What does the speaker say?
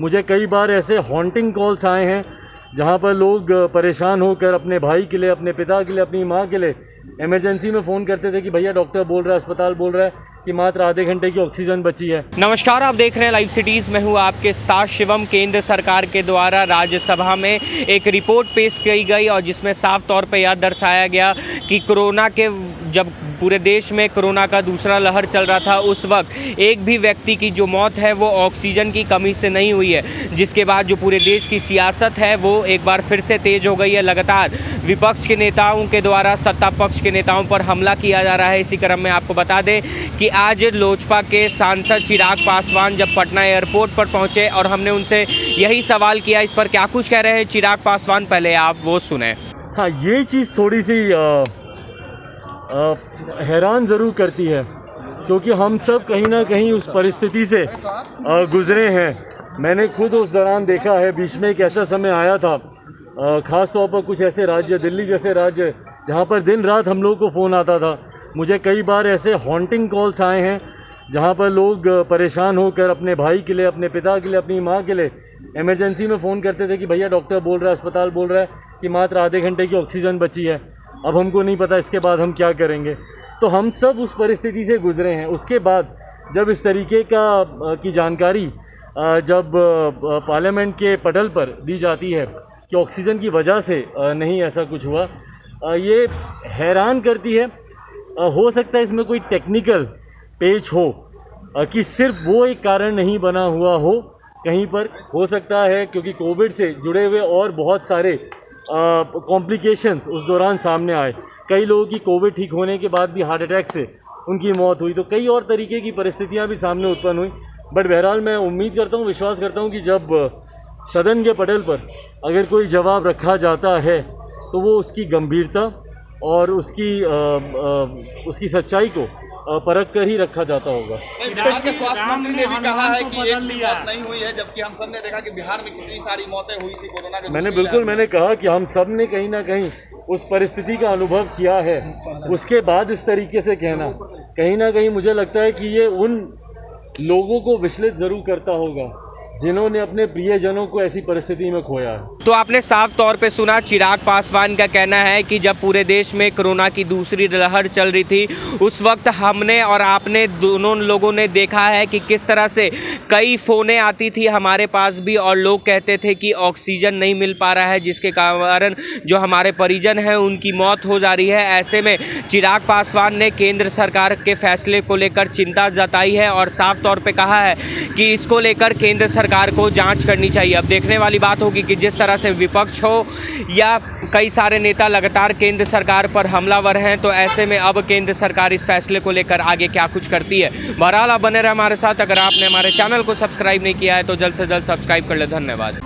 मुझे कई बार ऐसे हॉन्टिंग कॉल्स आए हैं जहां पर लोग परेशान होकर अपने भाई के लिए, अपने पिता के लिए, अपनी माँ के लिए इमरजेंसी में फ़ोन करते थे कि भैया डॉक्टर बोल रहा है, अस्पताल बोल रहा है कि मात्र आधे घंटे की ऑक्सीजन बची है। नमस्कार, आप देख रहे हैं लाइव सिटीज़। मैं हूं आपके साथ शिवम। केंद्र सरकार के द्वारा राज्यसभा में एक रिपोर्ट पेश की गई और जिसमें साफ तौर पर यह दर्शाया गया कि कोरोना के जब पूरे देश में कोरोना का दूसरा लहर चल रहा था उस वक्त एक भी व्यक्ति की जो मौत है वो ऑक्सीजन की कमी से नहीं हुई है, जिसके बाद जो पूरे देश की सियासत है वो एक बार फिर से तेज हो गई है। लगातार विपक्ष के नेताओं के द्वारा सत्ता पक्ष के नेताओं पर हमला किया जा रहा है। इसी क्रम में आपको बता दें कि आज लोजपा के सांसद चिराग पासवान जब पटना एयरपोर्ट पर पहुंचे और हमने उनसे यही सवाल किया। इस पर क्या कुछ कह रहे हैं चिराग पासवान, पहले आप वो सुने। हाँ, ये चीज़ थोड़ी सी हैरान ज़रूर करती है क्योंकि हम सब कहीं ना कहीं उस परिस्थिति से गुज़रे हैं। मैंने खुद उस दौरान देखा है, बीच में एक ऐसा समय आया था, ख़ास तौर पर कुछ ऐसे राज्य, दिल्ली जैसे राज्य, जहाँ पर दिन रात हम लोगों को फ़ोन आता था। मुझे कई बार ऐसे हॉन्टिंग कॉल्स आए हैं जहाँ पर लोग परेशान होकर अपने भाई के लिए, अपने पिता के लिए, अपनी माँ के लिए इमरजेंसी में फ़ोन करते थे कि भैया डॉक्टर बोल रहा है, अस्पताल बोल रहा है कि मात्र आधे घंटे की ऑक्सीजन बची है, अब हमको नहीं पता इसके बाद हम क्या करेंगे। तो हम सब उस परिस्थिति से गुज़रे हैं। उसके बाद जब इस तरीके की जानकारी जब पार्लियामेंट के पटल पर दी जाती है कि ऑक्सीजन की वजह से नहीं ऐसा कुछ हुआ, ये हैरान करती है। हो सकता है इसमें कोई टेक्निकल पेच हो कि सिर्फ वो एक कारण नहीं बना हुआ हो, कहीं पर हो सकता है क्योंकि कोविड से जुड़े हुए और बहुत सारे कॉम्प्लिकेशंस उस दौरान सामने आए। कई लोगों की कोविड ठीक होने के बाद भी हार्ट अटैक से उनकी मौत हुई, तो कई और तरीके की परिस्थितियां भी सामने उत्पन्न हुई। बट बहरहाल मैं उम्मीद करता हूं, विश्वास करता हूं कि जब सदन के पटल पर अगर कोई जवाब रखा जाता है तो वो उसकी गंभीरता और उसकी सच्चाई को परख कर ही रखा जाता होगा। बिहार के स्वास्थ्य मंत्री ने भी कहा है कि एक भी मौत नहीं हुई है, जबकि हम सब ने देखा कि बिहार में कितनी सारी मौतें हुई थी कोरोना के। मैंने कहा कि हम सब ने कहीं ना कहीं उस परिस्थिति का अनुभव किया है। उसके बाद इस तरीके से कहना कहीं ना कहीं मुझे लगता है कि ये उन लोगों को विचलित ज़रूर करता होगा जिन्होंने अपने प्रियजनों को ऐसी परिस्थिति में खोया है। तो आपने साफ तौर पे सुना, चिराग पासवान का कहना है कि जब पूरे देश में कोरोना की दूसरी लहर चल रही थी उस वक्त हमने और आपने दोनों लोगों ने देखा है कि किस तरह से कई फ़ोनें आती थी हमारे पास भी और लोग कहते थे कि ऑक्सीजन नहीं मिल पा रहा है, जिसके कारण जो हमारे परिजन हैं उनकी मौत हो जा रही है। ऐसे में चिराग पासवान ने केंद्र सरकार के फैसले को लेकर चिंता जताई है और साफ तौर पर कहा है कि इसको लेकर केंद्र सरकार को जांच करनी चाहिए। अब देखने वाली बात होगी कि जिस तरह से विपक्ष हो या कई सारे नेता लगातार केंद्र सरकार पर हमलावर हैं, तो ऐसे में अब केंद्र सरकार इस फैसले को लेकर आगे क्या कुछ करती है। बहरहाल आप बने रहे हमारे साथ। अगर आपने हमारे चैनल को सब्सक्राइब नहीं किया है तो जल्द से जल्द सब्सक्राइब कर ले। धन्यवाद।